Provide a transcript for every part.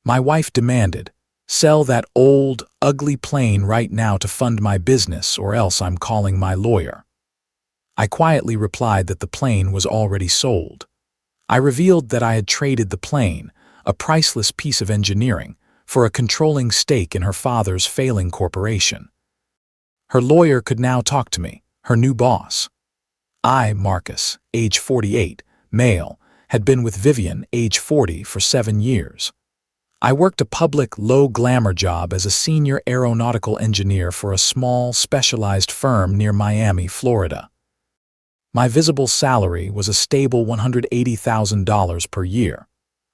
My wife demanded, "Sell that old, ugly plane right now to fund my business, or else I'm calling my lawyer." I quietly replied that the plane was already sold. I revealed that I had traded the plane, a priceless piece of engineering, for a controlling stake in her father's failing corporation. Her lawyer could now talk to me, her new boss. I, Marcus, age 48, male, had been with Vivian, age 40, for 7 years. I worked a public, low-glamour job as a senior aeronautical engineer for a small, specialized firm near Miami, Florida. My visible salary was a stable $180,000 per year.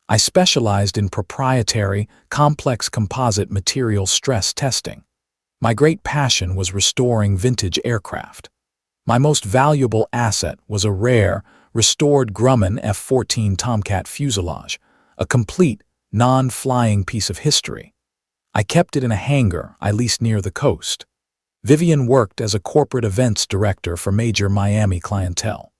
I specialized in proprietary, complex composite material stress testing. My great passion was restoring vintage aircraft. My most valuable asset was a rare, restored Grumman F-14 Tomcat fuselage, a complete, non-flying piece of history. I kept it in a hangar I leased near the coast. Vivian worked as a corporate events director for major Miami clientele.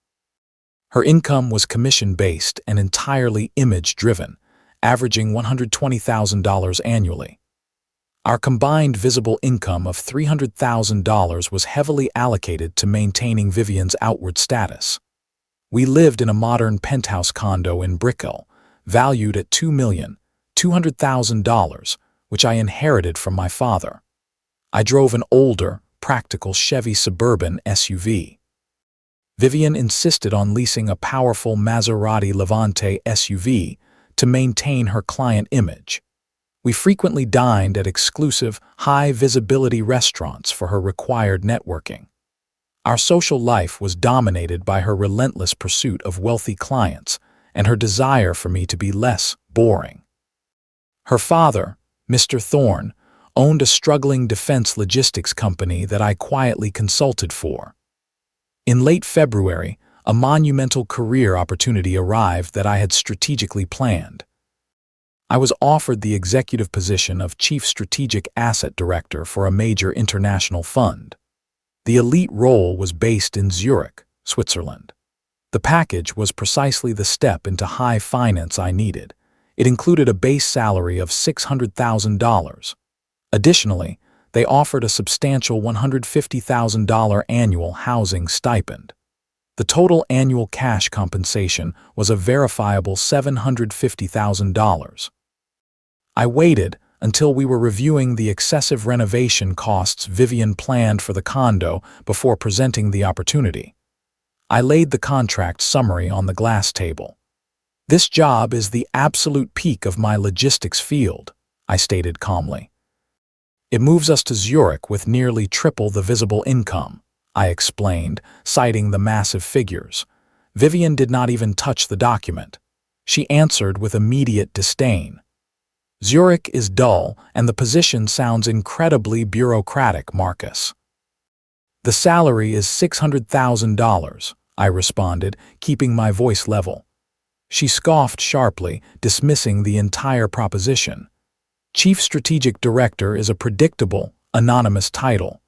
Her income was commission-based and entirely image-driven, averaging $120,000 annually. Our combined visible income of $300,000 was heavily allocated to maintaining Vivian's outward status. We lived in a modern penthouse condo in Brickell, valued at $2,200,000, which I inherited from my father. I drove an older, practical Chevy Suburban SUV. Vivian insisted on leasing a powerful Maserati Levante SUV to maintain her client image. We frequently dined at exclusive, high-visibility restaurants for her required networking. Our social life was dominated by her relentless pursuit of wealthy clients and her desire for me to be less boring. Her father, Mr. Thorne, owned a struggling defense logistics company that I quietly consulted for. In late February, a monumental career opportunity arrived that I had strategically planned. I was offered the executive position of Chief Strategic Asset Director for a major international fund. The elite role was based in Zurich, Switzerland. The package was precisely the step into high finance I needed. It included a base salary of $600,000. Additionally, they offered a substantial $150,000 annual housing stipend. The total annual cash compensation was a verifiable $750,000. I waited until we were reviewing the excessive renovation costs Vivian planned for the condo before presenting the opportunity. I laid the contract summary on the glass table. "This job is the absolute peak of my logistics field," I stated calmly. "It moves us to Zurich with nearly triple the visible income," I explained, citing the massive figures. Vivian did not even touch the document. She answered with immediate disdain. "Zurich is dull, and the position sounds incredibly bureaucratic, Marcus." "The salary is $600,000, I responded, keeping my voice level. She scoffed sharply, dismissing the entire proposition. Chief Strategic Director is a predictable, anonymous title.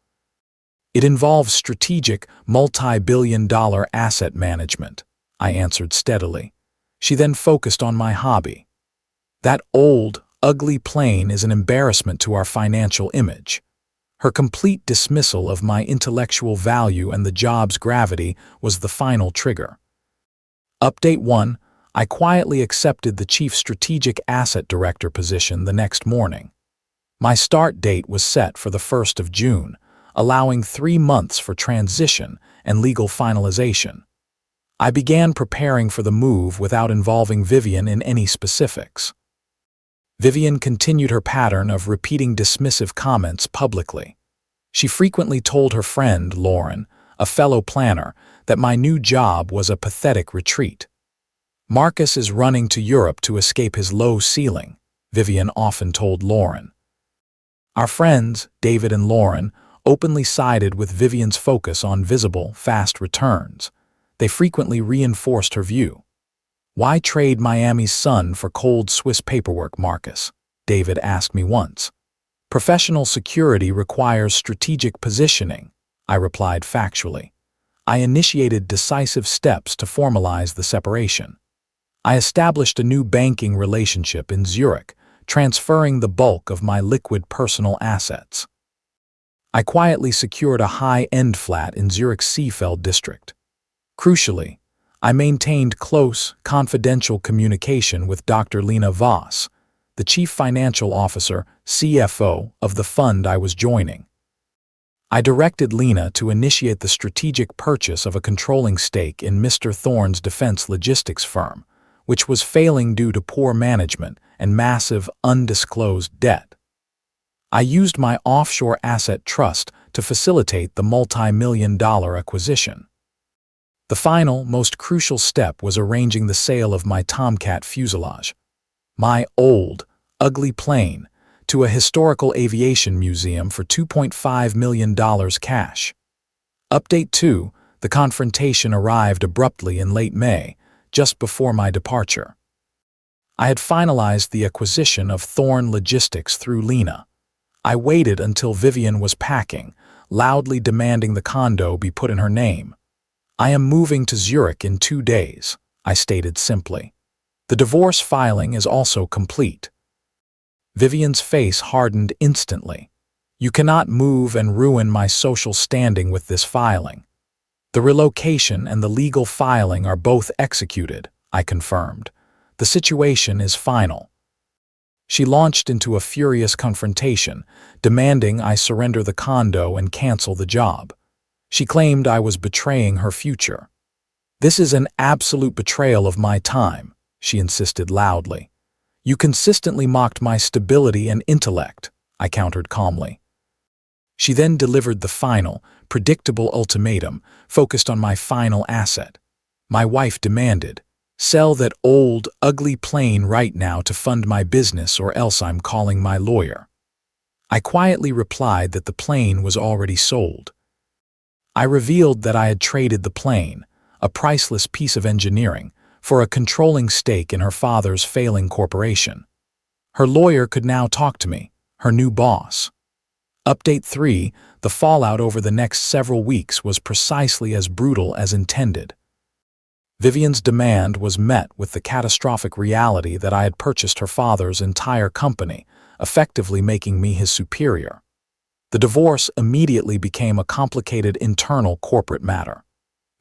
"It involves strategic, multi-billion-dollar asset management," I answered steadily. She then focused on my hobby. "That old, ugly plane is an embarrassment to our financial image." Her complete dismissal of my intellectual value and the job's gravity was the final trigger. Update 1. I quietly accepted the Chief Strategic Asset Director position the next morning. My start date was set for the 1st of June, allowing 3 months for transition and legal finalization. I began preparing for the move without involving Vivian in any specifics. Vivian continued her pattern of repeating dismissive comments publicly. She frequently told her friend, Lauren, a fellow planner, that my new job was a pathetic retreat. "Marcus is running to Europe to escape his low ceiling," Vivian often told Lauren. Our friends, David and Lauren, openly sided with Vivian's focus on visible, fast returns. They frequently reinforced her view. "Why trade Miami's sun for cold Swiss paperwork, Marcus?" David asked me once. "Professional security requires strategic positioning," I replied factually. I initiated decisive steps to formalize the separation. I established a new banking relationship in Zurich, transferring the bulk of my liquid personal assets. I quietly secured a high-end flat in Zurich's Seefeld district. Crucially, I maintained close, confidential communication with Dr. Lena Voss, the Chief Financial Officer, CFO, of the fund I was joining. I directed Lena to initiate the strategic purchase of a controlling stake in Mr. Thorne's defense logistics firm, which was failing due to poor management and massive, undisclosed debt. I used my offshore asset trust to facilitate the multi-million-dollar acquisition. The final, most crucial step was arranging the sale of my Tomcat fuselage, my old, ugly plane, to a historical aviation museum for $2.5 million cash. Update 2, the confrontation arrived abruptly in late May, just before my departure. I had finalized the acquisition of Thorne Logistics through Lena. I waited until Vivian was packing, loudly demanding the condo be put in her name. "I am moving to Zurich in 2 days," I stated simply. "The divorce filing is also complete." Vivian's face hardened instantly. "You cannot move and ruin my social standing with this filing." "The relocation and the legal filing are both executed," I confirmed. "The situation is final." She launched into a furious confrontation, demanding I surrender the condo and cancel the job. She claimed I was betraying her future. "This is an absolute betrayal of my time," she insisted loudly. "You consistently mocked my stability and intellect," I countered calmly. She then delivered the final, predictable ultimatum, focused on my final asset. My wife demanded, "Sell that old, ugly plane right now to fund my business, or else I'm calling my lawyer." I quietly replied that the plane was already sold. I revealed that I had traded the plane, a priceless piece of engineering, for a controlling stake in her father's failing corporation. Her lawyer could now talk to me, her new boss. Update 3, the fallout over the next several weeks was precisely as brutal as intended. Vivian's demand was met with the catastrophic reality that I had purchased her father's entire company, effectively making me his superior. The divorce immediately became a complicated internal corporate matter.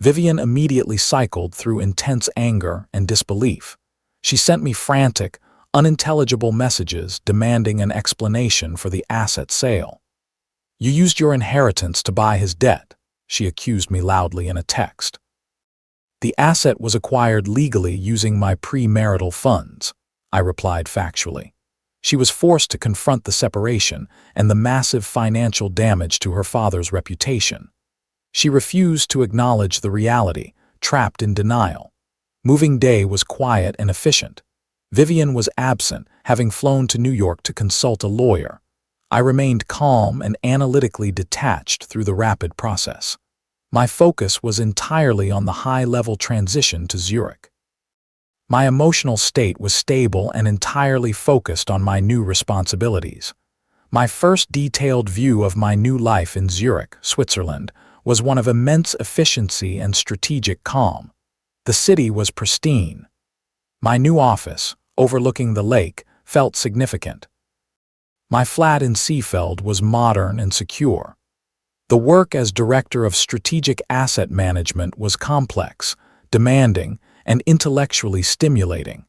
Vivian immediately cycled through intense anger and disbelief. She sent me frantic, unintelligible messages demanding an explanation for the asset sale. "You used your inheritance to buy his debt," she accused me loudly in a text. "The asset was acquired legally using my premarital funds," I replied factually. She was forced to confront the separation and the massive financial damage to her father's reputation. She refused to acknowledge the reality, trapped in denial. Moving day was quiet and efficient. Vivian was absent, having flown to New York to consult a lawyer. I remained calm and analytically detached through the rapid process. My focus was entirely on the high-level transition to Zurich. My emotional state was stable and entirely focused on my new responsibilities. My first detailed view of my new life in Zurich, Switzerland, was one of immense efficiency and strategic calm. The city was pristine. My new office, overlooking the lake, felt significant. My flat in Seefeld was modern and secure. The work as Director of Strategic Asset Management was complex, demanding, and intellectually stimulating.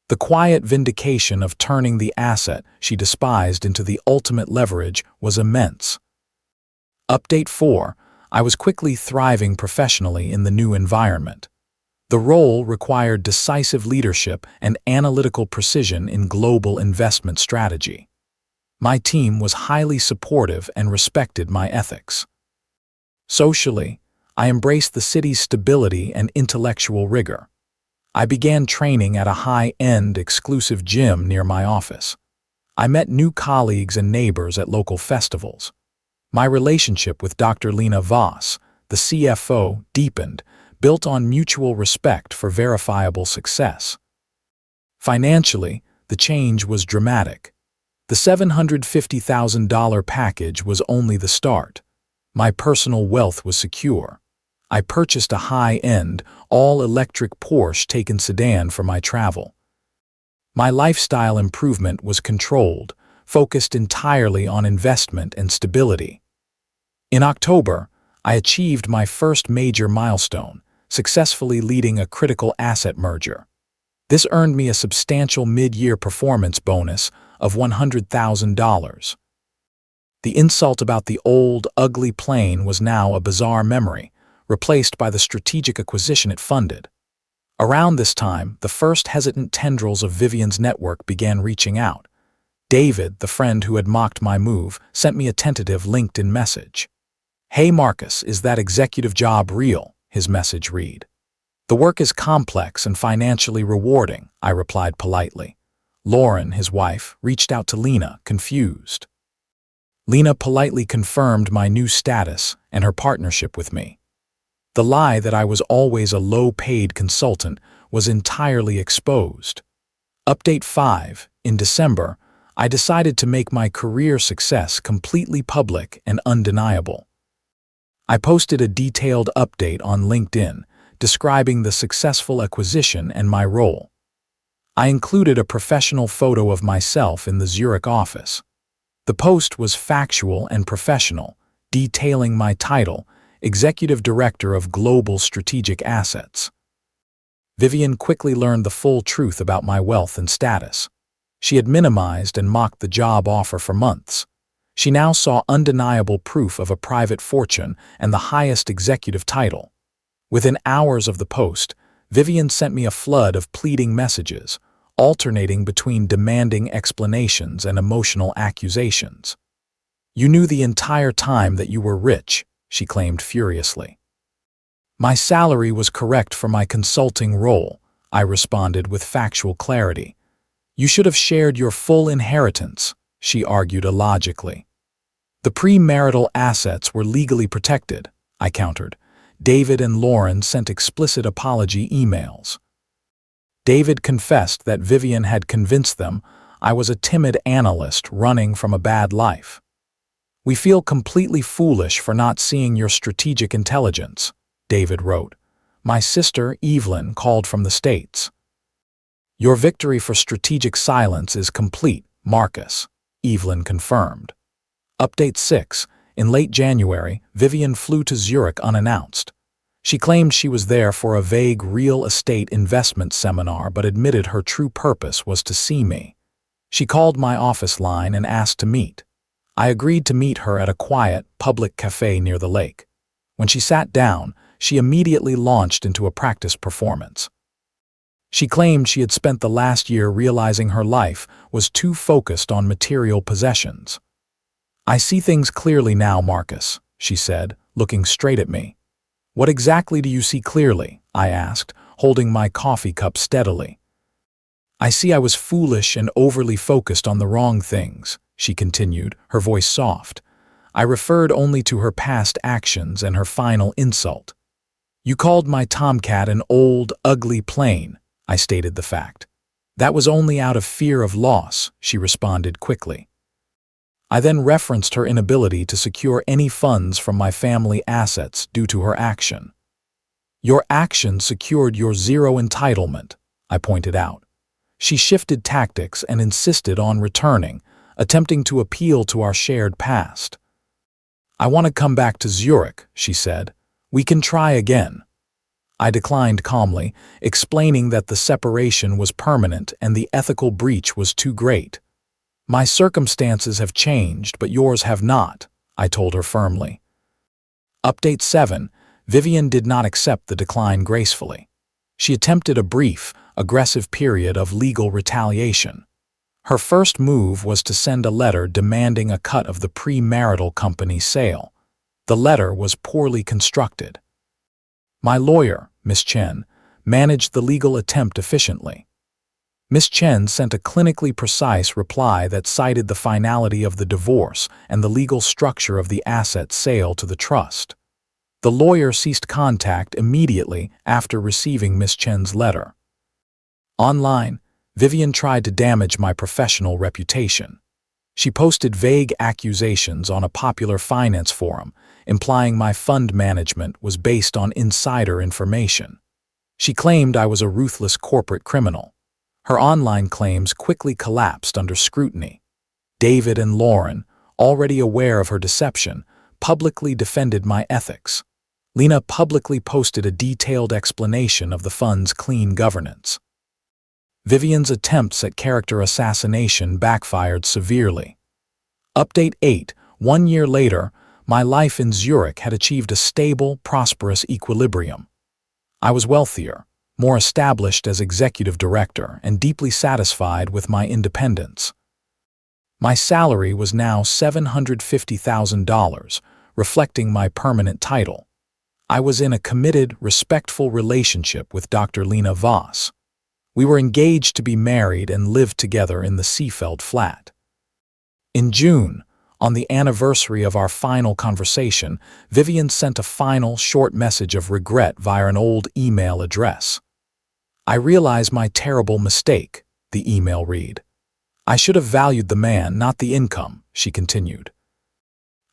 The quiet vindication of turning the asset she despised into the ultimate leverage was immense. Update 4, I was quickly thriving professionally in the new environment. The role required decisive leadership and analytical precision in global investment strategy. My team was highly supportive and respected my ethics. Socially, I embraced the city's stability and intellectual rigor. I began training at a high-end, exclusive gym near my office. I met new colleagues and neighbors at local festivals. My relationship with Dr. Lena Voss, the CFO, deepened, built on mutual respect for verifiable success. Financially, the change was dramatic. The $750,000 package was only the start. My personal wealth was secure. I purchased a high-end, all-electric Porsche Taycan sedan for my travel. My lifestyle improvement was controlled, focused entirely on investment and stability. In October, I achieved my first major milestone, successfully leading a critical asset merger. This earned me a substantial mid-year performance bonus of $100,000. The insult about the old, ugly plane was now a bizarre memory, replaced by the strategic acquisition it funded. Around this time, the first hesitant tendrils of Vivian's network began reaching out. David, the friend who had mocked my move, sent me a tentative LinkedIn message. "Hey Marcus, is that executive job real?" his message read. "The work is complex and financially rewarding," I replied politely. Lauren, his wife, reached out to Lena, confused. Lena politely confirmed my new status and her partnership with me. The lie that I was always a low-paid consultant was entirely exposed. Update 5. In December, I decided to make my career success completely public and undeniable. I posted a detailed update on LinkedIn describing the successful acquisition and my role. I included a professional photo of myself in the Zurich office. The post was factual and professional, detailing my title, Executive Director of Global Strategic Assets. Vivian quickly learned the full truth about my wealth and status. She had minimized and mocked the job offer for months. She now saw undeniable proof of a private fortune and the highest executive title. Within hours of the post, Vivian sent me a flood of pleading messages, alternating between demanding explanations and emotional accusations. "You knew the entire time that you were rich," she claimed furiously. "My salary was correct for my consulting role," I responded with factual clarity. "You should have shared your full inheritance," she argued illogically. "The premarital assets were legally protected," I countered. David and Lauren sent explicit apology emails. David confessed that Vivian had convinced them I was a timid analyst running from a bad life. "We feel completely foolish for not seeing your strategic intelligence," David wrote. "My sister, Evelyn, called from the States. Your victory for strategic silence is complete, Marcus," Evelyn confirmed. Update 6. In late January, Vivian flew to Zurich unannounced. She claimed she was there for a vague real estate investment seminar but admitted her true purpose was to see me. She called my office line and asked to meet. I agreed to meet her at a quiet, public cafe near the lake. When she sat down, she immediately launched into a practice performance. She claimed she had spent the last year realizing her life was too focused on material possessions. "I see things clearly now, Marcus," she said, looking straight at me. "What exactly do you see clearly?" I asked, holding my coffee cup steadily. "I see I was foolish and overly focused on the wrong things," she continued, her voice soft. I referred only to her past actions and her final insult. "You called my Tomcat an old, ugly plane," I stated the fact. "That was only out of fear of loss," she responded quickly. I then referenced her inability to secure any funds from my family assets due to her action. "Your action secured your zero entitlement," I pointed out. She shifted tactics and insisted on returning, attempting to appeal to our shared past. "I want to come back to Zurich," she said. "We can try again." I declined calmly, explaining that the separation was permanent and the ethical breach was too great. "My circumstances have changed, but yours have not," I told her firmly. Update 7. Vivian did not accept the decline gracefully. She attempted a brief, aggressive period of legal retaliation. Her first move was to send a letter demanding a cut of the premarital company's sale. The letter was poorly constructed. My lawyer, Miss Chen, managed the legal attempt efficiently. Miss Chen sent a clinically precise reply that cited the finality of the divorce and the legal structure of the asset sale to the trust. The lawyer ceased contact immediately after receiving Miss Chen's letter. Online, Vivian tried to damage my professional reputation. She posted vague accusations on a popular finance forum, implying my fund management was based on insider information. She claimed I was a ruthless corporate criminal. Her online claims quickly collapsed under scrutiny. David and Lauren, already aware of her deception, publicly defended my ethics. Lena publicly posted a detailed explanation of the fund's clean governance. Vivian's attempts at character assassination backfired severely. Update 8. 1 year later, my life in Zurich had achieved a stable, prosperous equilibrium. I was wealthier, more established as executive director, and deeply satisfied with my independence. My salary was now $750,000, reflecting my permanent title. I was in a committed, respectful relationship with Dr. Lena Voss. We were engaged to be married and lived together in the Seefeld flat. In June, on the anniversary of our final conversation, Vivian sent a final, short message of regret via an old email address. "I realize my terrible mistake," the email read. "I should have valued the man, not the income," she continued.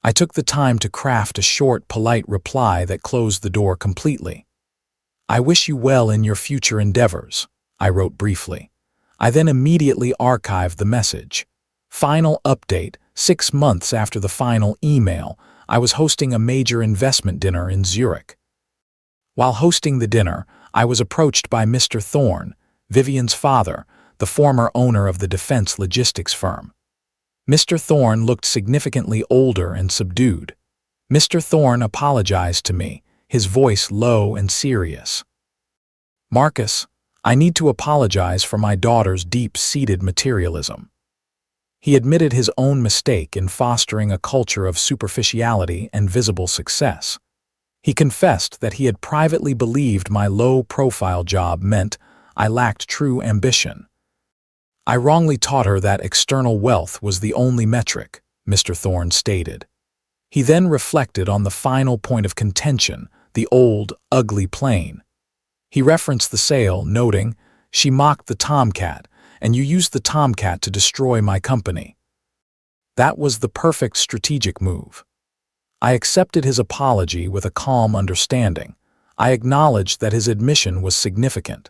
I took the time to craft a short, polite reply that closed the door completely. "I wish you well in your future endeavors," I wrote briefly. I then immediately archived the message. Final update: 6 months after the final email, I was hosting a major investment dinner in Zurich. While hosting the dinner, I was approached by Mr. Thorne, Vivian's father, the former owner of the defense logistics firm. Mr. Thorne looked significantly older and subdued. Mr. Thorne apologized to me, his voice low and serious. "Marcus, I need to apologize for my daughter's deep-seated materialism." He admitted his own mistake in fostering a culture of superficiality and visible success. He confessed that he had privately believed my low-profile job meant I lacked true ambition. "I wrongly taught her that external wealth was the only metric," Mr. Thorne stated. He then reflected on the final point of contention, the old, ugly plane. He referenced the sale, noting, "She mocked the tomcat, and you used the tomcat to destroy my company." That was the perfect strategic move. I accepted his apology with a calm understanding. I acknowledged that his admission was significant.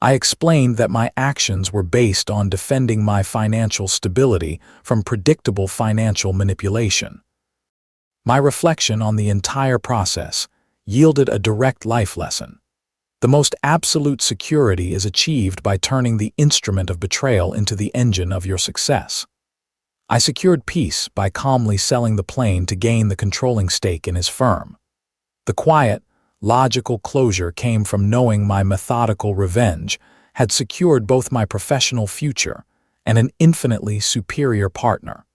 I explained that my actions were based on defending my financial stability from predictable financial manipulation. My reflection on the entire process yielded a direct life lesson. The most absolute security is achieved by turning the instrument of betrayal into the engine of your success. I secured peace by calmly selling the plane to gain the controlling stake in his firm. The quiet, logical closure came from knowing my methodical revenge had secured both my professional future and an infinitely superior partner.